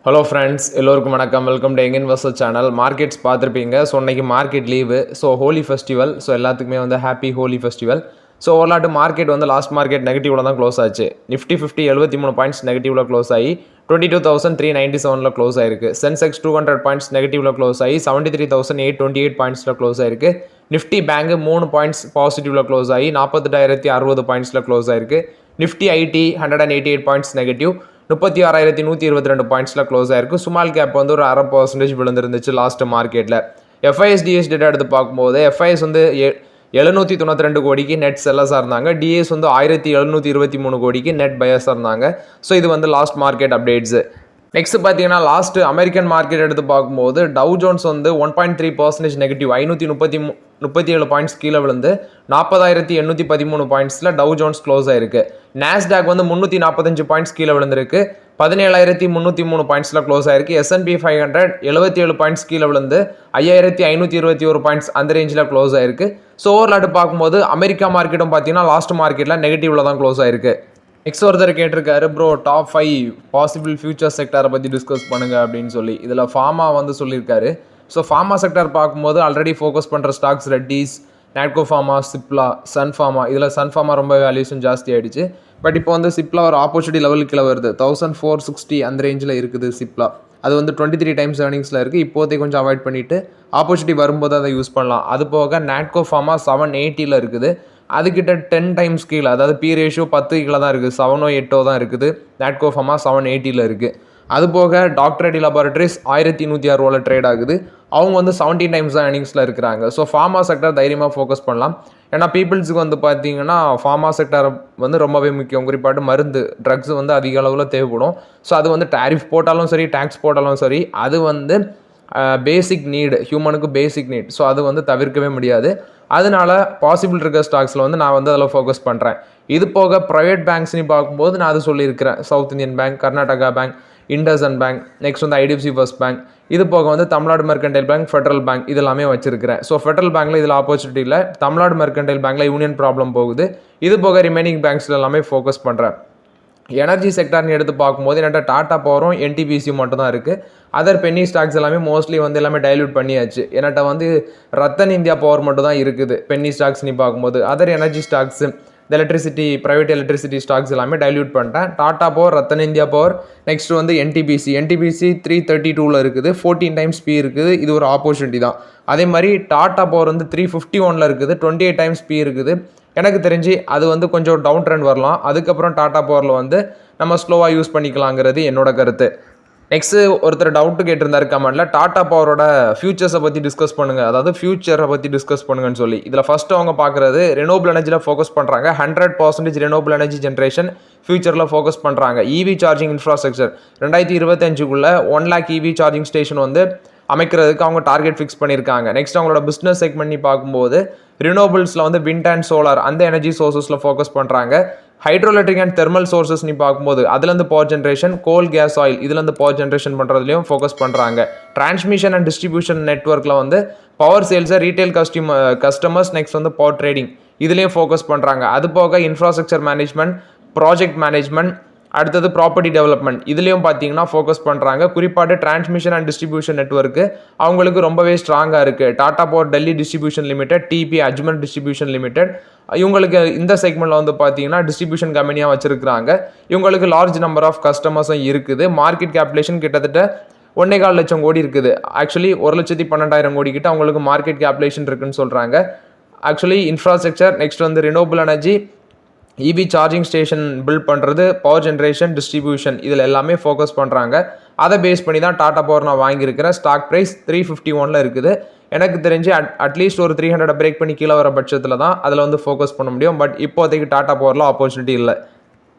Hello friends, எல்லோருக்கும் வணக்கம். Welcome to young investor channel. Markets பார்த்துருப்பீங்க. ஸோ இன்றைக்கி market leave, so Holi festival. So எல்லாத்துக்குமே வந்து ஹாப்பி ஹோலி ஃபெஸ்டிவல். ஸோ ஓவர்லாட்டு மார்க்கெட் வந்து லாஸ்ட் மார்க்கெட் நெகட்டிவில் தான் க்ளோஸ் ஆச்சு. நிஃப்டி 50 73 பாயிண்ட்ஸ் நெகட்டிவில் க்ளோஸ் ஆகி 22,397 க்ளோஸ் ஆயிருக்கு. சென்செக்ஸ் 200 பாயிண்ட்ஸ் நெகட்டிவில் க்ளோஸ் ஆகி 73,828 பாயிண்ட்ஸில் க்ளோஸ் ஆயிருக்கு. நிஃப்டி பேங்க் 3 பாயிண்ட்ஸ் பாசிட்டிவில் க்ளோஸ் ஆகி 48,060 பாயிண்ட்ஸில் க்ளோஸ் ஆயிருக்கு. நிஃப்டி ஐடி 188 பாயிண்ட்ஸ் நெகட்டிவ் 36,122 பாயிண்ட்ஸில் க்ளோஸ் ஆயிருக்கு. ஸ்மால் கேப் வந்து ஒரு 0.5% விழுந்துருந்துச்சு லாஸ்ட் மார்க்கெட்டில். எஃப்ஐஎஸ் டேட்டா எடுத்து பார்க்கும்போது எஃப்ஐஎஸ் வந்து 792 கோடிக்கு நெட் செல்லர்ஸாக இருந்தாங்க. டிஎஸ் வந்து 1723 கோடிக்கு நெட் பையர்ஸாக இருந்தாங்க. ஸோ இது வந்து லாஸ்ட் மார்க்கெட் அப்டேட்ஸு. நெக்ஸ்ட் பார்த்தீங்கன்னா லாஸ்ட் அமெரிக்கன் மார்க்கெட் எடுத்து பார்க்கும்போது டவ் ஜோன்ஸ் வந்து 1.3% நெகட்டிவ் 537 பாயிண்ட்ஸ் கீழே விழுந்து 40,813 பாயிண்ட்ஸில் டவ் ஜோன்ஸ் க்ளோஸ் ஆயிருக்கு. நாஸ்டாக் வந்து 345 பாயிண்ட்ஸ் கீழே விழுந்திருக்கு 17,303 பாயிண்ட்ஸில் க்ளோஸ் ஆயிருக்கு. S&P 500 77 பாயிண்ட்ஸ் கீழே விழுந்து 5,521 பாயிண்ட்ஸ் அந்த ரேஞ்சில் க்ளோஸ் ஆயிருக்கு. ஸோ ஓவர்லாட்டு பார்க்கும்போது அமெரிக்கா மார்க்கெட்டும் பார்த்தீங்கன்னா லாஸ்ட் மார்க்கெட்டில் நெகட்டிவ்ல தான் க்ளோஸ் ஆயிருக்கு. நெக்ஸ்ட் ஒருத்தர் கேட்டிருக்காரு, ப்ரோ டாப் 5 பாசிபிள் ஃபியூச்சர் செக்டாரை பற்றி டிஸ்கஸ் பண்ணுங்க அப்படின்னு சொல்லி. இதில் ஃபார்மா வந்து சொல்லியிருக்காரு. ஸோ ஃபார்மா செக்டார் பார்க்கும்போது ஆல்ரெடி ஃபோக்கஸ் பண்ணுற ஸ்டாக்ஸ் ரெட்டிஸ், நாட்கோ ஃபார்மா, சிப்லா, சன் ஃபார்மா. இதில் சன் ஃபார்மா ரொம்ப வேல்யூஷன் ஜாஸ்தி ஆகிடுச்சு. பட் இப்போ வந்து சிப்லா ஒரு ஆப்பர்ச்சுனிட்டி லெவலுக்கு கீழே வருது. 1460 அந்த ரேஞ்சில் இருக்குது சிப்லா. அது வந்து 23 டைம்ஸ் ஏர்னிங்ஸில் இருக்குது. இப்போதைக்கு கொஞ்சம் அவாய்ட் பண்ணிவிட்டு ஆப்பர்ச்சுனிட்டி வரும்போது அதை யூஸ் பண்ணலாம். அது போக நாட்கோ ஃபார்மா 780 இருக்குது. அதுக்கிட்ட 10 டைம்ஸ் கீழே, அதாவது பி ரேஷியோ 10 கீழே தான் இருக்குது. 7 8 தான் இருக்குது. நாட்கோ ஃபார்மா 780 இருக்குது. அது போக டாக்டர் ரெட்டி லேபரட்டரிஸ் 1106 ட்ரேட் ஆகுது. அவங்க வந்து 17 டைம்ஸ் தான் ஏர்னிங்ஸில் இருக்கிறாங்க. ஸோ ஃபார்மா செக்டர் தைரியமாக ஃபோக்கஸ் பண்ணலாம். ஏன்னா பீப்புள்ஸுக்கு வந்து பார்த்தீங்கன்னா ஃபார்மா செக்டர் வந்து ரொம்பவே முக்கியம். குறிப்பாட்டு மருந்து, ட்ரக்ஸ் வந்து அதிக அளவில் தேவைப்படும். ஸோ அது வந்து டேரிஃப் போட்டாலும் சரி, டேக்ஸ் போட்டாலும் சரி, அது வந்து பேசிக் நீடு, ஹியூமனுக்கு பேசிக் நீட். ஸோ அது வந்து தவிர்க்கவே முடியாது. அதனால பாசிபிள் இருக்க ஸ்டாக்ஸில் வந்து நான் வந்து அதில் ஃபோக்கஸ் பண்ணுறேன். இது போக ப்ரைவேட் பேங்க்ஸ்னு பார்க்கும்போது நான் அது சொல்லியிருக்கிறேன். South Indian bank, Karnataka bank, IndusInd bank, next வந்து ஐடிஎஃப்சி ஃபர்ஸ்ட் பேங்க். இது போக வந்து Tamil Nadu mercantile bank, federal bank இதெல்லாமே வச்சிருக்கிறேன். ஸோ ஃபெடரல் பேங்க்கில் இதில் ஆப்பர்ச்சுனிட்டி இல்லை. தமிழ்நாடு மெர்கன்டைல் பேங்க்கில் யூனியன் ப்ராப்ளம் போகுது. இது போக ரிமைனிங் பேங்க்ஸில் எல்லாமே ஃபோக்கஸ் பண்ணுறேன். எனர்ஜி செக்டார்னு எடுத்து பார்க்கும்போது என்கிட்ட டாட்டா பவரும் என்டிபிசி மட்டும் தான் இருக்குது. அதர் பென்னி ஸ்டாக்ஸ் எல்லாமே மோஸ்ட்லி வந்து எல்லாமே டைல்யூட் பண்ணியாச்சு. என்கிட்ட வந்து ரத்தன் இந்தியா பவர் மட்டும் தான் இருக்குது பென்னி ஸ்டாக்ஸ்னு பார்க்கும்போது. Other energy stocks, electricity, private electricity stocks எல்லாமே டைல்யூட் பண்ணிட்டேன். டாட்டா பவர், ரத்தன் இந்தியா பவர், நெக்ஸ்ட் வந்து என்டிபிசி 332 இருக்குது. 14 டைம்ஸ் பி இருக்குது. இது ஒரு ஆப்பர்ச்சுனிட்டி தான். அதே மாதிரி டாட்டா பவர் வந்து 351 இருக்குது. 28 டைம்ஸ் பி இருக்குது. எனக்கு தெரிஞ்சு அது வந்து கொஞ்சம் டவுன் ட்ரெண்ட் வரலாம். அதுக்கப்புறம் டாட்டா பவரில் வந்து நம்ம ஸ்லோவாக யூஸ் பண்ணிக்கலாங்கிறது என்னோட கருத்து. நெக்ஸ்ட்டு ஒருத்தர் டவுட்டு கேட்டிருந்தாரு கமெண்ட்டில், டாட்டா பவரோட ஃபியூச்சர்ஸை பற்றி டிஸ்கஸ் பண்ணுங்கள், அதாவது ஃபியூச்சரை பற்றி டிஸ்கஸ் பண்ணுங்கன்னு சொல்லி. இதில் ஃபஸ்ட்டு அவங்க பார்க்குறது ரெனோபிள் எனர்ஜியில் ஃபோக்கஸ் பண்ணுறாங்க. 100% ரெனோபிள் எனர்ஜி ஜென்ரேஷன் ஃபியூச்சரில் ஃபோக்கஸ் பண்ணுறாங்க. EV charging infrastructure 2025 1 lakh EV charging station வந்து அமைக்கிறதுக்கு அவங்க டார்கெட் ஃபிக்ஸ் பண்ணியிருக்காங்க. நெக்ஸ்ட் அவங்களோட பிஸ்னஸ் செக்மெண்ட் பார்க்கும்போது ரினோபிள்ஸில் வந்து விண்ட் அண்ட் சோலார் அந்த எனர்ஜி சோர்ஸஸில் ஃபோக்கஸ் பண்ணுறாங்க. Hydro electric and thermal sources நீ பார்க்கும்போது அதுலேருந்து power generation, coal, gas, oil இதுலேருந்து பவர் ஜென்ரேஷன் பண்ணுறதுலையும் ஃபோக்கஸ் பண்ணுறாங்க. டிரான்ஸ்மிஷன் அண்ட் டிஸ்ட்ரிபியூஷன் நெட்ஒர்க்கில் வந்து பவர் சேல்ஸை ரீட்டைல் கஸ்டமர்ஸ், நெக்ஸ்ட் வந்து பவர் ட்ரேடிங் இதுலேயும் ஃபோக்கஸ் பண்ணுறாங்க. அது போக இன்ஃப்ராஸ்ட்ரக்சர் மேனேஜ்மெண்ட், ப்ராஜெக்ட் மேனேஜ்மெண்ட், அடுத்தது ப்ராப்பர்ட்டி டெவலப்மெண்ட் இதுலேயும் பார்த்தீங்கன்னா ஃபோக்கஸ் பண்ணுறாங்க. குறிப்பாட்டு டிரான்ஸ்மிஷன் அண்ட் டிஸ்ட்ரிபியூஷன் நெட்ஒர்க்கு அவங்களுக்கு ரொம்பவே ஸ்ட்ராங்காக இருக்குது. Tata Power Delhi distribution limited, TP Ajmer distribution limited, இவங்களுக்கு இந்த செக்மெண்ட்டில் வந்து பார்த்தீங்கன்னா டிஸ்ட்ரிபியூஷன் கம்பெனியாக வச்சுருக்கிறாங்க. இவங்களுக்கு லார்ஜ் நம்பர் ஆஃப் கஸ்டமர்ஸும் இருக்குது. மார்க்கெட் கேபிலேஷன் கிட்டத்தட்ட 1.25 லட்சம் கோடி இருக்குது. ஆக்சுவலி 1,12,000 கோடி கிட்ட அவங்களுக்கு மார்க்கெட் கேபிலேஷன் இருக்குன்னு சொல்கிறாங்க. ஆக்சுவலி இன்ஃப்ராஸ்ட்ரக்சர், நெக்ஸ்ட் வந்து renewable energy, EV charging station build பண்ணுறது, பவர் ஜென்ரேஷன், டிஸ்ட்ரிபியூஷன் இதில் எல்லாமே ஃபோக்கஸ் பண்ணுறாங்க. அதை பேஸ் பண்ணி தான் டாட்டா பவர் நான் வாங்கியிருக்கிறேன். ஸ்டாக் ப்ரைஸ் 351 இருக்குது. எனக்கு தெரிஞ்சு அட்லீஸ்ட் ஒரு 300 பிரேக் பண்ணி கீழே வர பட்சத்தில் தான் அதில் வந்து ஃபோக்கஸ் பண்ண முடியும். பட் இப்போதைக்கு டாட்டா பவரில் ஆப்பர்ச்சுனிட்டி இல்லை.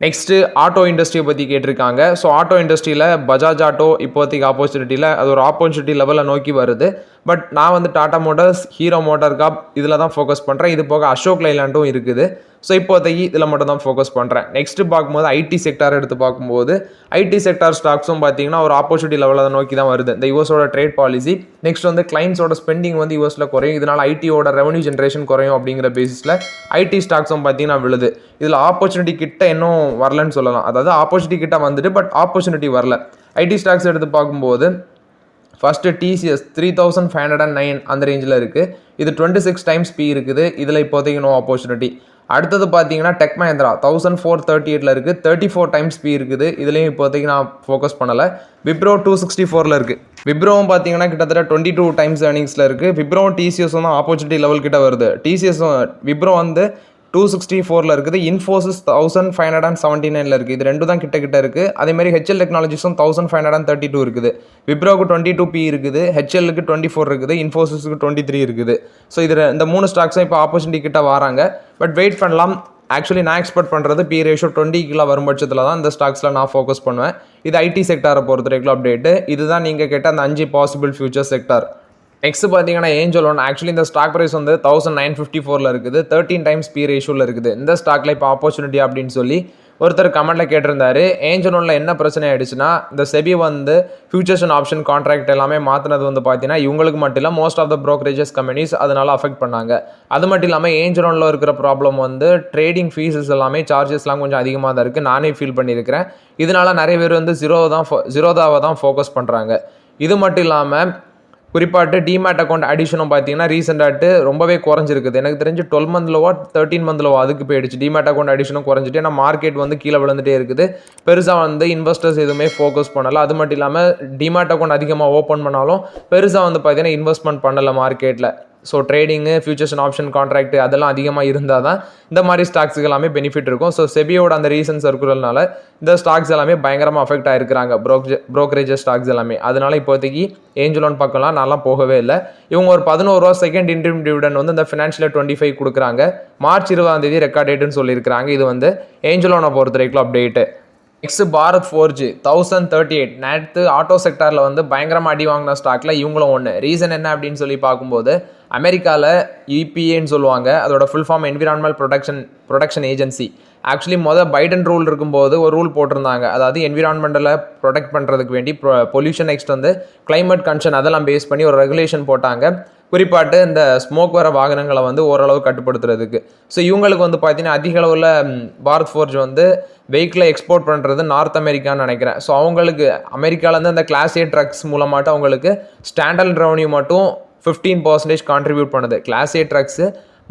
நெக்ஸ்ட்டு ஆட்டோ இண்டஸ்ட்ரியை பற்றி கேட்டிருக்காங்க. ஸோ ஆட்டோ இண்டஸ்ட்ரியில் பஜாஜ் ஆட்டோ இப்போதைக்கு ஆப்பர்ச்சுனிட்டியில் அது ஒரு ஆப்பர்ச்சுனிட்டி லெவலில் நோக்கி வருது. பட் நான் வந்து டாடா மோட்டார்ஸ், ஹீரோ மோட்டார் காப் இதில் தான் ஃபோக்கஸ் பண்ணுறேன். இது போக அசோக் லைலாண்டும் இருக்குது. ஸோ இப்போதைக்கு இதில் மட்டும் தான் ஃபோக்கஸ் பண்ணுறேன். நெக்ஸ்ட்டு பார்க்கும்போது ஐடி செக்டார் எடுத்து பார்க்கும்போது ஐடி செக்டார் ஸ்டாக்ஸும் பார்த்தீங்கன்னா ஒரு ஆப்பர்ச்சுனிட்டி லெவலில் நோக்கி தான் வருது. இந்த யூஎஸோட ட்ரேட் பாலிசி, நெக்ஸ்ட் வந்து கிளைண்ட்ஸோட ஸ்பெண்டிங் வந்து யூஎஸில் குறையும். இதனால் ஐடியோட ரெவன்யூ ஜென்ரேஷன் குறையும். அப்படிங்கிற பேசிஸில் ஐடி ஸ்டாக்ஸும் பார்த்தீங்கன்னா விழுது. இதில் ஆப்பர்ச்சுனிட்டி கிட்ட இன்னும் வரலன்னு சொல்லலாம். அதாவது ஆப்பர்ச்சுனிட்டி கிட்ட வந்துட்டு பட் ஆப்பர்ச்சுனிட்டி வரல. ஐடி ஸ்டாக்ஸ் எடுத்து பார்க்கும்போது ஃபஸ்ட்டு டிசிஎஸ் 3509 அந்த ரேஞ்சில் இருக்குது. இது 26 டைம்ஸ் பி இருக்குது. இதில் இப்போதைக்கு நோ ஆப்பர்ச்சுனிட்டி. அடுத்தது பார்த்தீங்கன்னா டெக் மஹேந்திரா 1438 இருக்குது. 34 டைம்ஸ் பி இருக்குது. இதுலேயும் இப்போதைக்கு நான் ஃபோக்கஸ் பண்ணலை. விப்ரோ 264 இருக்குது. விப்ரோவும் பார்த்தீங்கன்னா கிட்டத்தட்ட 22 டைம்ஸ் ஏர்னிங்ஸில் இருக்குது. விப்ரோவும் டிசிஎஸும் தான் ஆப்பர்ச்சுனிட்டி லெவல் கிட்ட வருது. டிசிஎஸும் விப்ரோ வந்து 264 இருக்குது. இன்ஃபோசிஸ் 1579 இருக்குது. இது ரெண்டு தான் கிட்ட இருக்குது. அதேமாதிரி ஹெச்எல் டெக்னாலஜிஸும் 1532 இருக்குது. விப்ரோவுக்கு 22 பி இருக்குது. ஹெச்எல்லுக்கு 24 இருக்குது. இன்ஃபோசிஸுக்கு 23 இருக்குது. ஸோ இதில் இந்த 3 ஸ்டாக்ஸும் இப்போ ஆப்பர்ச்சுனிட்டி கிட்ட வராங்க. பட் வெயிட் பண்ணலாம். ஆக்சுவலி நான் எக்ஸ்பெக்ட் பண்ணுறது பி ரேஷியோ 20 கீழே வரும் பட்சத்தில் தான் இந்த ஸ்டாக்ஸில் நான் ஃபோக்கஸ் பண்ணுவேன். இது ஐடி செக்டாரை பொறுத்த வரைக்கும் அப்டேட்டு. இதுதான் நீங்கள் கேட்ட அந்த 5 பாசிபிள் ஃபியூச்சர் செக்டார். நெக்ஸ்ட் பார்த்தீங்கன்னா ஏஞ்சல் ஒன். ஆக்சுவலி இந்த ஸ்டாக் ப்ரைஸ் வந்து 1954 இருக்குது. 13 டைம்ஸ் பி ரேஷியோவில் இருக்குது. இந்த ஸ்டாக்ல இப்போ ஆப்பர்ச்சுனிட்டி அப்படின்னு சொல்லி ஒருத்தர் கமெண்ட்டில் கேட்டிருந்தாரு. ஏஞ்சல் ஒன்ல என்ன பிரச்சனை ஆயிடுச்சுன்னா, இந்த செபி வந்து ஃபியூச்சர்ஸ் அண்ட் ஆப்ஷன் கான்ட்ராக்ட் எல்லாமே மாற்றினது வந்து பார்த்தீங்கன்னா இவங்களுக்கு மட்டும் இல்லை, most of the brokerages companies அதனால அஃபெக்ட் பண்ணாங்க. அது மட்டும் இல்லாமல் ஏஞ்சல் ஒன்ல இருக்கிற ப்ராப்ளம் வந்து ட்ரேடிங் ஃபீஸஸ் எல்லாமே சார்ஜஸ்லாம் கொஞ்சம் அதிகமாக தான் இருக்குது. நானே ஃபீல் பண்ணியிருக்கிறேன். இதனால நிறைய பேர் வந்து ஜீரோதாவை தான் ஃபோக்கஸ் பண்ணுறாங்க. இது மட்டும் இல்லாமல் குறிப்பாட்டு டிமேட் அக்கௌண்ட் அடிஷனும் பார்த்தீங்கன்னா ரீசெண்டாட்டு ரொம்பவே குறைஞ்சிருக்குது. எனக்கு தெரிஞ்சு 12 மந்த்லவோ 13 மந்த்லவோ அதுக்கு போயிடுச்சு. டிமேட் அக்கௌண்ட் அடிஷனும் குறைஞ்சிட்டு, ஏன்னா மார்க்கெட் வந்து கீழே விழுந்துட்டே இருக்குது. பெருசாக வந்து இன்வெஸ்டர்ஸ் எதுவுமே ஃபோக்கஸ் பண்ணலை. அது மட்டும் இல்லாமல் டிமேட் அக்கௌண்ட் அதிகமாக ஓப்பன் பண்ணாலும் பெருசாக வந்து பார்த்தீங்கன்னா இன்வெஸ்ட்மெண்ட் பண்ணலை மார்க்கெட்டில். So trading, futures and option contract அதெல்லாம் அதிகமாக இருந்தால் தான் இந்த மாதிரி ஸ்டாக்ஸுக்கு எல்லாமே பெனிஃபிட் இருக்கும். ஸோ செபியோட அந்த ரீசன் சர்க்குலர்னால இந்த ஸ்டாக்ஸ் எல்லாமே பயங்கரமாக அஃபெக்ட் ஆகிருக்கிறாங்க, ப்ரோக்கரேஜஸ் ஸ்டாக்ஸ் எல்லாமே. அதனால இப்போதைக்கு ஏஞ்சல் ஒன் பக்கம்லாம் நான்லாம் போகவே இல்லை. இவங்க ஒரு 11 ரூபா செகண்ட் இன்ட்ரீம் டிவிடெண்ட் வந்து இந்த ஃபினான்ஷியல் 25 கொடுக்குறாங்க. மார்ச் 20 ரெக்கார்ட் டேட்டுன்னு சொல்லியிருக்கிறாங்க. இது வந்து ஏஞ்சல் ஒனை பொறுத்த வரைக்கும் அப்டேட்டு. Next Bharat forge 1038. நேற்று ஆட்டோ செக்டாரில் வந்து பயங்கரமாக அடி வாங்கின ஸ்டாக்ல இவங்களும் ஒன்று. ரீசன் என்ன அப்படின்னு சொல்லி பார்க்கும்போது, அமெரிக்காவில் இபிஏன்னு சொல்லுவாங்க, அதோட full form environmental protection agency. Actually Biden rule இருக்கும்போது ஒரு ரூல் போட்டிருந்தாங்க. அதாவது என்விரான்மெண்டலை ப்ரொடெக்ட் பண்ணுறதுக்கு வேண்டி பொல்யூஷன் நெக்ஸ்ட் வந்து கிளைமேட் கன்சர்ன் அதெல்லாம் பேஸ் பண்ணி ஒரு ரெகுலேஷன் போட்டாங்க. குறிப்பாட்டு இந்த ஸ்மோக் வர வாகனங்களை வந்து ஓரளவு கட்டுப்படுத்துறதுக்கு. ஸோ இவங்களுக்கு வந்து பார்த்தீங்கன்னா அதிக அளவில் பாரத் ஃபோர்ஜ் வந்து வெஹிக்கிளை எக்ஸ்போர்ட் பண்ணுறது நார்த் அமெரிக்கான்னு நினைக்கிறேன். ஸோ அவங்களுக்கு அமெரிக்காவிலேருந்து அந்த கிளாஸ் ஏ ட்ரக்ஸ் மூலமாட்டு அவங்களுக்கு ஸ்டாண்டர்ட் ரெவன்யூ மட்டும் 15% கான்ட்ரிபியூட் பண்ணுது. கிளாஸ் ஏ ட்ரக்ஸு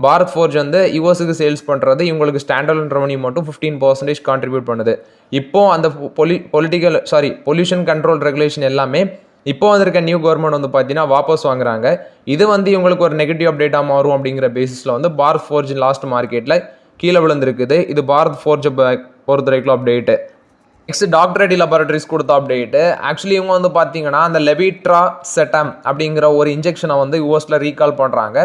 பாரத் ஃபோர்ஜ் வந்து யூஎஸ்க்கு சேல்ஸ் பண்ணுறது இவங்களுக்கு ஸ்டாண்டர்ட் ரெவன்யூ மட்டும் 15% கான்ட்ரிபியூட் பண்ணுது. இப்போ அந்த பொல்யூஷன் கண்ட்ரோல் ரெகுலேஷன் எல்லாமே இப்போ வந்திருக்க நியூ கவர்மெண்ட் வந்து பார்த்தீங்கன்னா வாபஸ் வாங்குறாங்க. இது வந்து இவங்களுக்கு ஒரு நெகட்டிவ் அப்டேட்டாக மாறும் அப்படிங்கிற பேசிஸில் வந்து பாரத் ஃபோர்ஜ் லாஸ்ட் மார்க்கெட்டில் கீழே விழுந்திருக்குது. இது பாரத் ஃபோர்ஜை பொறுத்த வரைக்கும் update. Next doctor Reddy laboratories கொடுத்த அப்டேட்டு. ஆக்சுவலி இவங்க வந்து பார்த்தீங்கன்னா அந்த லெவிட்ரா செட்டம் அப்படிங்கிற ஒரு இன்ஜெக்ஷனை வந்து யூஎஸில் ரீகால் பண்ணுறாங்க.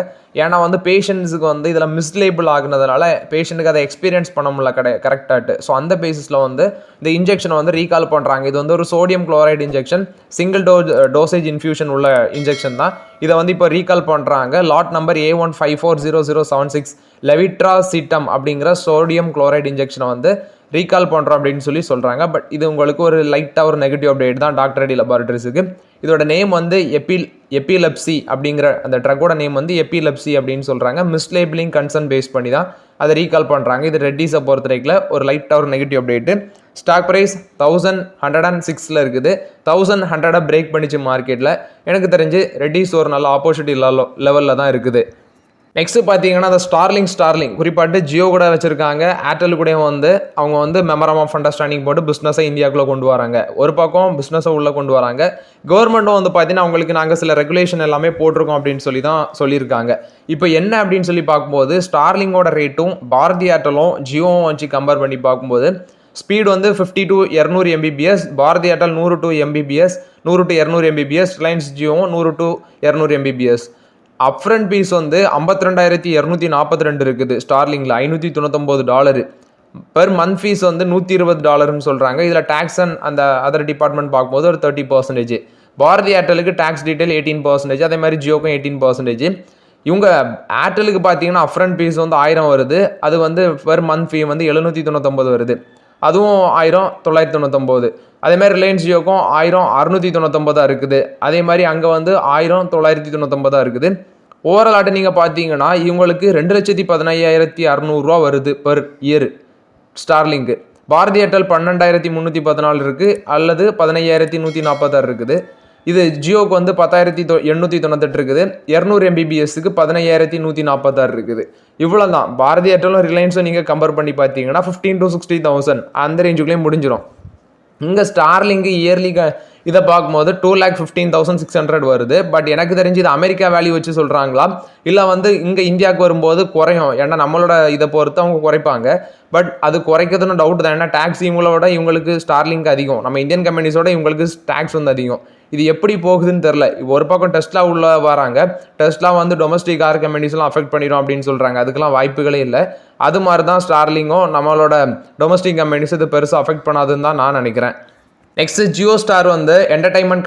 ஏன்னா வந்து பேஷண்ட்ஸுக்கு வந்து இதில் மிஸ்லேபிள் ஆகுனதுனால பேஷண்ட்டுக்கு அதை எக்ஸ்பீரியன்ஸ் பண்ண முடியல கரெக்டாகிட்டு. ஸோ அந்த பேசிஸில் வந்து இந்த இன்ஜெக்ஷனை வந்து ரீகால் பண்ணுறாங்க. இது வந்து ஒரு sodium chloride injection, single dosage infusion உள்ள இன்ஜெக்ஷன் தான். இதை வந்து இப்போ ரீகால் பண்ணுறாங்க. லாட் நம்பர் A1540076 லெவிட்ரா சிட்டம் அப்படிங்கிற சோடியம் குளோரைடு இன்ஜெக்ஷனை வந்து ரீகால் பண்ணுறோம் அப்படின்னு சொல்கிறாங்க. பட் இது உங்களுக்கு ஒரு லைட்டாக ஒரு நெகட்டிவ் அப்டேட் தான் டாக்டர் ரெட்டி லெபார்டரிஸுக்கு. இதோட நேம் வந்து எபிலெப்சி அப்படிங்கிற அந்த ட்ரக்கோட நேம் வந்து எபிலெப்சி அப்படின்னு சொல்கிறாங்க. மிஸ்லேபிளிங் கன்சர்ன் பேஸ் பண்ணி தான் அதை ரீகால் பண்ணுறாங்க. இது ரெட்டிஸை பொறுத்த வரைக்கும் ஒரு லைட்டாக ஒரு நெகட்டிவ் அப்டேட்டு. ஸ்டாக் ப்ரைஸ் 1106 இருக்குது. 1100 பிரேக் பண்ணிச்சு மார்க்கெட்டில். எனக்கு தெரிஞ்சு ரெட்டிஸ் ஒரு நல்ல ஆப்பர்ச்சுனிட்டி லெவலில் தான் இருக்குது. நெக்ஸ்ட் பார்த்தீங்கன்னா அந்த ஸ்டார்லிங் குறிப்பாட்டு ஜியோ கூட வச்சுருக்காங்க. ஏர்டெல் கூட வந்து அவங்க வந்து மெமரம் ஆஃப் அண்டர்ஸ்டாண்டிங் போட்டு பிஸ்னஸை இந்தியாவுக்குள்ளே கொண்டு வராங்க. ஒரு பக்கம் பிஸ்னஸை உள்ளே கொண்டு வராங்க. கவர்மெண்ட்டும் வந்து பார்த்தீங்கன்னா அவங்களுக்கு நாங்கள் சில ரெகுலேஷன் எல்லாமே போட்டிருக்கோம் அப்படின்னு சொல்லி தான் சொல்லியிருக்காங்க. இப்போ என்ன அப்படின்னு சொல்லி பார்க்கும்போது ஸ்டார்லிங்கோட ரேட்டும் பாரதி ஏர்டெலும் ஜியோவும் வச்சு கம்பேர் பண்ணி பார்க்கும்போது ஸ்பீடு வந்து 50 to 200 Mbps, Bharti Airtel 100 to 200 Mbps, Reliance ஜியோவும் 100 to 200 Mbps. அப்ஃப்ரண்ட் பீஸ் வந்து 52,242 இருக்குது. ஸ்டார்லிங்கில் $599. பெர் மந்த் ஃபீஸ் வந்து $120 சொல்கிறாங்க. இதில் டேக்ஸ் அண்ட் அந்த அதர் டிபார்ட்மெண்ட் பார்க்கும்போது ஒரு 30%. பாரதி ஏர்டெலுக்கு டேக்ஸ் டீட்டெயில் 18%, அதே மாதிரி ஜியோக்கும் 18%. இவங்க ஏர்டெலுக்கு பார்த்தீங்கன்னா அப்ஃப்ரண்ட் ஃபீஸ் வந்து 1000 வருது. அது வந்து பெர் மந்த் ஃபீ வந்து 799 வருது. அதுவும் 1999. அதேமாதிரி ரிலையன்ஸ் ஜியோக்கும் 1699 இருக்குது. அதே மாதிரி அங்கே வந்து 1999 இருக்குது. ஓவரால் ஆட்டு நீங்கள் பார்த்தீங்கன்னா இவங்களுக்கு 2,15,600 வருது பெர் இயர் ஸ்டார்லிங்கு. பாரதி ஏர்டெல் 12,314 இருக்குது, அல்லது 15,146 இருக்குது. இது ஜியோக்கு வந்து 10,898 இருக்குது, 200 MBPSக்கு 15,146 இருக்குது. இவ்வளோ தான். பாரதி ஏர்டெலும் ரிலையன்ஸும் நீங்கள் கம்பேர் பண்ணி பார்த்தீங்கன்னா 15,000 to 60,000 அந்த ரேஞ்சுக்குள்ளேயே முடிஞ்சிடும். இங்கே ஸ்டார்லிங்க் இயர்லி இதை பார்க்கும்போது 2,15,600 வருது. பட் எனக்கு தெரிஞ்சு இது அமெரிக்கா வேல்யூ வச்சு சொல்கிறாங்களா, இல்லை வந்து இங்கே இந்தியாவுக்கு வரும்போது குறையும், ஏன்னா நம்மளோட இதை பொறுத்து அவங்க குறைப்பாங்க. பட் அது குறைக்கிறதுன்னு டவுட் தான், ஏன்னா டேக்ஸ் இவங்களோட இவங்களுக்கு ஸ்டார்லிங்க் அதிகம், நம்ம இந்தியன் கம்பெனிஸோட இவங்களுக்கு டேக்ஸ் வந்து அதிகம். இது எப்படி போகுதுன்னு தெரில. ஒரு பக்கம் டெஸ்லா உள்ள வராங்க, டெஸ்லா வந்து டொமஸ்டிக் கார் கம்பெனிஸ்லாம் அஃபெக்ட் பண்ணிடும் அப்படின்னு சொல்கிறாங்க. அதுக்கெல்லாம் வாய்ப்புகளே இல்லை. அது மாதிரி தான் ஸ்டார்லிங்கும் நம்மளோட டொமஸ்டிக் கம்பெனிஸ் இது பெருசாக அஃபெக்ட் பண்ணாதுன்னு தான் நான் நினைக்கிறேன். நெக்ஸ்ட் ஜியோ ஸ்டார் வந்து என்டர்டைன்மெண்ட்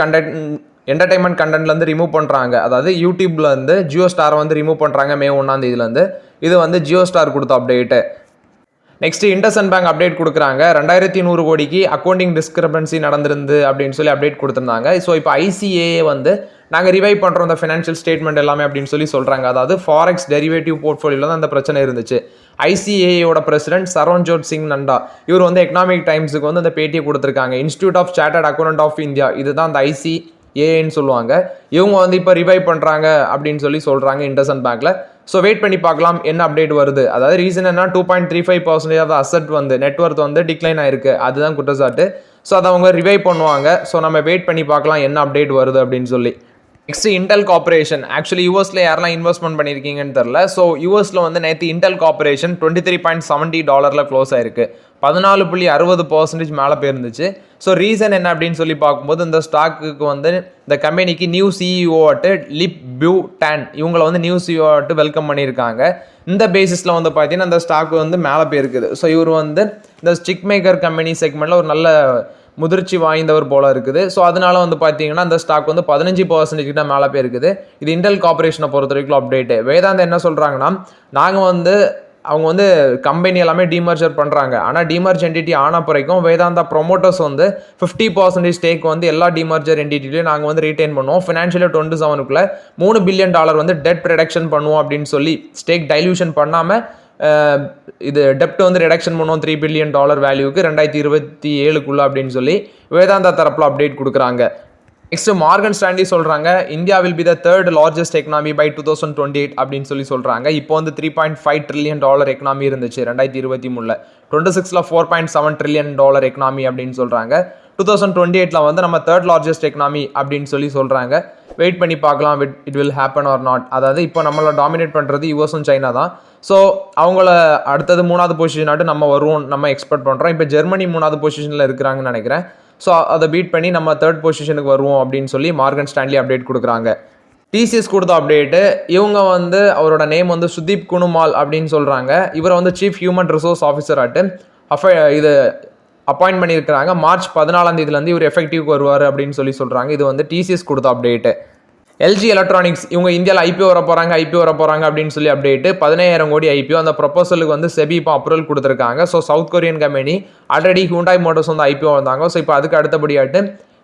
கண்டென்ட்லேருந்து ரிமூவ் பண்ணுறாங்க. அதாவது யூடியூப்லேருந்து ஜியோ ஸ்டாரை வந்து ரிமூவ் பண்ணுறாங்க மே 1 இது வந்து ஜியோ ஸ்டார் கொடுத்த update. Next IndusInd bank update கொடுக்குறாங்க. 2,100 கோடிக்கு அக்கௌண்டிங் டிஸ்கிரிபன்சி நடந்திருந்து அப்படின்னு சொல்லி அப்டேட் கொடுத்துருந்தாங்க. ஸோ இப்போ ஐசிஏஏ வந்து நாங்கள் ரிவைவ் பண்ணுறோம் இந்த ஃபினான்ஷியல் ஸ்டேட்மெண்ட் எல்லாமே அப்படின்னு சொல்லி சொல்கிறாங்க. அதாவது ஃபாரெக்ஸ் டெரிவேட்டிவ் போர்ட்ஃபோலியோவில் தான் அந்த பிரச்சனை இருந்துச்சு. ஐசிஏஏயோட பிரசிடென்ட் சரண்ஜோத் சிங் நண்டா இவர் வந்து எக்கனாமிக் டைம்ஸுக்கு வந்து அந்த பேட்டியை கொடுத்துருக்காங்க. Institute of chartered accountant of India, இதுதான் அந்த ஐசிஏன்னு சொல்லுவாங்க. இவங்க வந்து இப்போ ரிவைவ் பண்ணுறாங்க அப்படின்னு சொல்லி சொல்கிறாங்க இண்டஸ்இண்ட் பேங்க்கில். ஸோ வெயிட் பண்ணி பார்க்கலாம் என்ன அப்டேட் வருது. அதாவது ரீசன் என்ன, 2.35% ஆஃப் அசட் வந்து நெட்வொர்த் வந்து டிக்ளைன் ஆயிருக்கு, அதுதான் குற்றச்சாட்டு. ஸோ அதை அவங்க ரிவைவ் பண்ணுவாங்க. ஸோ நம்ம வெயிட் பண்ணி பார்க்கலாம் என்ன அப்டேட் வருது அப்படின்னு சொல்லி. Next Intel corporation. ஆக்சுவலி யூஎஸ்ல யாரெல்லாம் இன்வெஸ்ட்மெண்ட் பண்ணியிருக்கீங்கன்னு தெரில. ஸோ யூஎஸ்ல வந்து நேற்று இன்டெல் கார்பரேஷன் $23.70 க்ளோஸ் ஆயிருக்கு, 14.60% மேலே போயிருந்துச்சு. ஸோ ரீசன் என்ன அப்படின்னு சொல்லி பார்க்கும்போது இந்த ஸ்டாக்குக்கு வந்து இந்த கம்பெனிக்கு நியூ சிஇஓ லிப் பியூ டேன் இவங்களை வந்து நியூ சிஇஓ வெல்கம் பண்ணியிருக்காங்க. இந்த பேசிஸில் வந்து பார்த்தீங்கன்னா இந்த ஸ்டாக் வந்து மேலே போயிருக்குது. ஸோ இவர் வந்து இந்த ஸ்டிக் மேக்கர் கம்பெனி செக்மெண்ட்டில் ஒரு நல்ல முதிர்ச்சி வாய்ந்தவர் போல இருக்குது. ஸோ அதனால வந்து பார்த்தீங்கன்னா அந்த ஸ்டாக் வந்து 15% கிட்ட மேலே போயிருக்குது. இது இன்டெல் கார்பரேஷனை பொறுத்த வரைக்கும் அப்டேட்டு. வேதாந்தா என்ன சொல்கிறாங்கன்னா, நாங்கள் வந்து அவங்க வந்து கம்பெனி எல்லாமே டிமர்ஜர் பண்ணுறாங்க. ஆனால் டிமர்ஜ் என்டிட்டி ஆன பிறக்கும் வேதாந்தா ப்ரொமோட்டர்ஸ் வந்து 50% ஸ்டேக் வந்து எல்லா டிமர்ஜர் என்டிட்டிலையும் நாங்கள் வந்து ரீட்டைன் பண்ணுவோம். ஃபினான்ஷியல் 27க்குள்ள $3 பில்லியன் வந்து டெட் ரிடக்ஷன் பண்ணுவோம் அப்படின்னு சொல்லி ஸ்டேக் டைல்யூஷன் பண்ணாமல் இது டெப்ட் வந்து ரிடக்ஷன் பண்ணுவோம் $3 பில்லியன் வேல்யூக்கு 2027க்குள்ள அப்படின்னு சொல்லி வேதாந்தா தரப்பில் அப்டேட் கொடுக்குறாங்க. நெக்ஸ்ட் மார்கன் ஸ்டான்லி சொல்கிறாங்க, India will be the third largest economy by 2028 அப்படின்னு சொல்லி சொல்கிறாங்க. இப்போ வந்து $3.5 trillion எக்கனாமி இருந்துச்சு 2023. 26ல் $4.7 trillion எக்கனாமி அப்படின்னு சொல்கிறாங்க. 2028 வந்து நம்ம தேர்ட் லார்ஜஸ்ட் எக்கனாமி அப்படின்னு சொல்லி சொல்கிறாங்க. வெயிட் பண்ணி பார்க்கலாம் it will happen or not. அதாவது இப்போ நம்மளை டாமினேட் பண்ணுறது யூஎஸும் சைனா தான். ஸோ அவங்கள அடுத்தது 3வது பொசிஷனாட்டு நம்ம வருவோம் நம்ம எக்ஸ்பெக்ட் பண்ணுறோம். இப்போ ஜெர்மனி 3வது பொசிஷனில் இருக்கிறாங்கன்னு நினைக்கிறேன். ஸோ அதை பீட் பண்ணி நம்ம தேர்ட் பொசிஷனுக்கு வருவோம் அப்படின்னு சொல்லி மார்கன் ஸ்டான்லி அப்டேட் கொடுக்குறாங்க. டிசிஎஸ் கொடுத்த அப்டேட்டு, இவங்க வந்து அவரோட நேம் வந்து சுதீப் குனுமால் அப்படின்னு சொல்கிறாங்க. இவரை வந்து சீஃப் ஹியூமன் ரிசோர்ஸ் ஆஃபீஸர் இது அப்பாயின்ட் பண்ணியிருக்கிறாங்க. மார்ச் 14 இவர் எஃபெக்டிவ்க்கு வருவார் அப்படின்னு சொல்லி சொல்கிறாங்க. இது வந்து டிசிஎஸ் கொடுத்த அப்டேட்டு. எல்ஜி எலக்ட்ரானிக்ஸ் இவங்க இந்தியாவில் ஐபிஓ வர போகிறாங்க அப்படின்னு சொல்லி அப்டேட்டு. 15,000 கோடி ஐபிஓ. அந்த ப்ரொபோசலுக்கு வந்து செபி இப்போ அப்ரூவல் கொடுத்துருக்காங்க. So south Korean company already Hyundai motors வந்து ஐபிஓ வந்தாங்க. ஸோ இப்போ அதுக்கு அடுத்தபடியாட்டு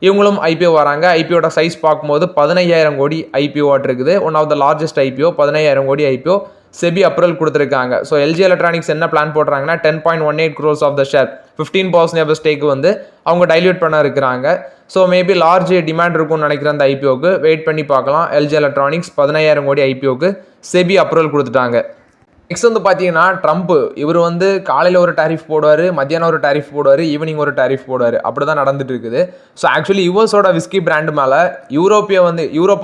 இவங்களும் ஐபிஓ வராங்க. ஐபிஓட சைஸ் பார்க்கும்போது 15,000 கோடி ஐபிஓ இருக்குது. One of the largest IPO 15,000 கோடி ஐபிஓ செபி அப்ரூவல் கொடுத்துருக்காங்க. ஸோ எல்ஜி எலக்ட்ரானிக்ஸ் என்ன பிளான் போடுறாங்கன்னா 10.18 crores of the share 15% of stake வந்து அவங்க டைல்யூட் பண்ண இருக்கிறாங்க. ஸோ மேபி லார்ஜ் டிமாண்ட் இருக்கும்னு நினைக்கிறேன் அந்த ஐபிஓக்கு. வெயிட் பண்ணி பார்க்கலாம். எல்ஜி எலக்ட்ரானிக்ஸ் 15,000 கோடி ஐபிஓக்கு செபி அப்ரூவல் கொடுத்துட்டாங்க. நெக்ஸ்ட் வந்து பார்த்தீங்கன்னா ட்ரம்ப் இவர் வந்து காலையில் ஒரு டாரிஃப் போடுவார், மத்தியானம் ஒரு டாரிஃப் போடுவார், ஈவினிங் ஒரு டாரிஃப் போடுவார். அப்படி தான் நடந்துட்டு இருக்குது. ஸோ ஆக்சுவலி யூஎஸோட விஸ்கி பிராண்டு மேலே யூரோப்பை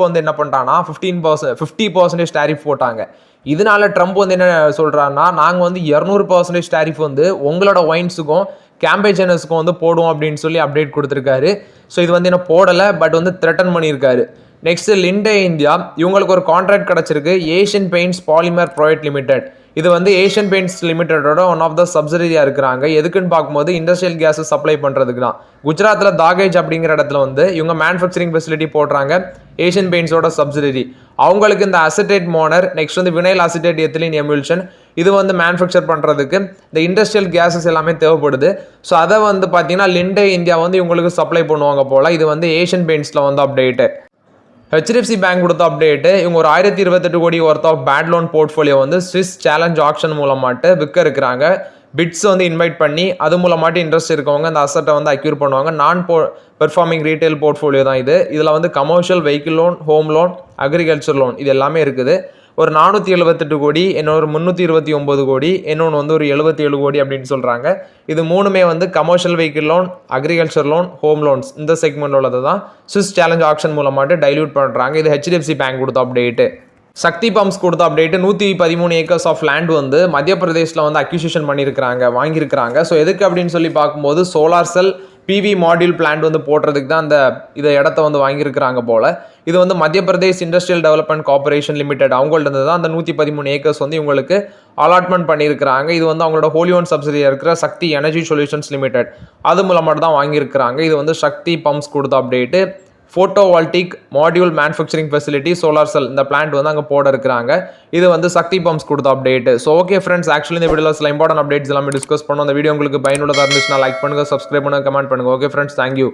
வந்து என்ன பண்ணிட்டாங்கன்னா 50% டாரிஃப் போட்டாங்க. இதனால ட்ரம்ப் வந்து என்ன சொல்கிறாருன்னா, நாங்கள் வந்து 200% டாரிஃப் வந்து உங்களோட ஒயின்ஸுக்கும் கேம்பேஜனர்ஸுக்கும் வந்து போடுவோம் அப்படின்னு சொல்லி அப்டேட் கொடுத்துருக்காரு. ஸோ இது வந்து என்ன போடலை, பட் வந்து த்ரெட்டன் பண்ணியிருக்காரு. நெக்ஸ்ட் லிண்டே இந்தியா இவங்களுக்கு ஒரு கான்ட்ராக்ட் கிடச்சிருக்கு. Asian Paints Polymer Private Limited. இது வந்து ஏஷியன் பெயிண்ட்ஸ் லிமிடெடோட ஒன் ஆஃப் த சப்சிடரியாக இருக்கிறாங்க. எதுக்குன்னு பார்க்கும்போது இண்டஸ்ட்ரியல் கேஸை சப்ளை பண்ணுறதுக்கு தான். குஜராத்தில் தாகேஜ் அப்படிங்கிற இடத்துல வந்து இவங்க மேனுஃபேக்சரிங் ஃபெசிலிட்டி போடுறாங்க. ஏஷியன் பெயிண்ட்ஸோட சப்சிடரி அவங்களுக்கு இந்த அசிட்டேட் மோனர், நெக்ஸ்ட் வந்து வினைல் அசிட்டேட் எத்திலின் எமுல்ஷன் இது வந்து மேனுஃபேக்சர் பண்ணுறதுக்கு இந்த இண்டஸ்ட்ரியல் கேஸஸ் எல்லாமே தேவைப்படுது. ஸோ அதை வந்து பார்த்தீங்கன்னா லிண்டே இந்தியா வந்து இவங்களுக்கு சப்ளை பண்ணுவாங்க போல். இது வந்து ஏஷியன் பெயிண்ட்ஸில் வந்து அப்டேட்டு. ஹெச்டிஎஃப்சி பேங்க் கொடுத்த அப்டேட்டு, இவங்க ஒரு 1028 கோடி worth of bad loan portfolio வந்து ஸ்விஸ் சேலஞ்ச் ஆக்ஷன் மூலமாட்டு விற்க இருக்கிறாங்க. பிட்ஸ் வந்து இன்வைட் பண்ணி அது மூலமாட்டி இன்ட்ரெஸ்ட் இருக்கவங்க அந்த அசட்டை வந்து அக்யூர் பண்ணுவாங்க. பெர்ஃபார்மிங் ரீட்டைல் போர்ட்ஃபோலியோ தான் இது. இதில் வந்து commercial vehicle loan, home loan, agriculture loan இது எல்லாமே இருக்குது. ஒரு 478 கோடி, இன்னொரு 329 கோடி, இன்னொன்று வந்து ஒரு 77 கோடி அப்படின்னு சொல்கிறாங்க. இது மூணுமே வந்து commercial vehicle loan, agriculture loan, home loans இந்த செக்மெண்ட் உள்ளது தான் ஸ்விஸ் சேலஞ்ச் ஆக்ஷன் மூலமாட்டு டைல்யூட் பண்ணுறாங்க. இது HDFC பேங்க் கொடுத்த அப்டேட்டு. சக்தி பம்ப்ஸ் கொடுத்த அப்டேட்டு 113 ஏக்கர்ஸ் ஆஃப் லேண்ட் வந்து மத்திய பிரதேஷில் வந்து அக்யூசிஷன் பண்ணியிருக்கிறாங்க, வாங்கியிருக்கிறாங்க. ஸோ எதுக்கு அப்படின்னு சொல்லி பார்க்கும்போது solar cell PV module plant வந்து போடுறதுக்கு தான் இதை இடத்த வந்து வாங்கியிருக்கிறாங்க போல். இது வந்து மத்திய Pradesh industrial development corporation limited அவங்கள்ட்ட தான் அந்த 113 ஏக்கர்ஸ் வந்து இவங்களுக்கு அலாட்மெண்ட் பண்ணியிருக்கிறாங்க. இது வந்து அவங்களோட ஹோலி ஓன் சப்சிடியாக இருக்கிற சக்தி எனர்ஜி சொல்யூஷன்ஸ் லிமிடெட் அது மூலமாக தான் வாங்கியிருக்கிறாங்க. இது வந்து சக்தி பம்ப்ஸ் கொடுத்த update. Photovoltaic module manufacturing facility solar cell இந்த பிளான்ட் வந்து அங்கே போட இருக்கிறாங்க. இது வந்து சக்தி பம்ப்ஸ் கொடுத்த update. So okay friends, actually இந்த வீடியோவில் சில இம்பார்ட்டன்ட் அப்டேட்ஸ் எல்லாமே டிஸ்கஸ் பண்ணோம். அந்த வீடியோ உங்களுக்கு பயனுள்ளதாக இருந்துச்சுன்னா லைக் பண்ணுங்கள், சப்ஸ்கிரைப் பண்ணுங்கள், கமெண்ட் பண்ணுங்கள். Okay friends, thank you.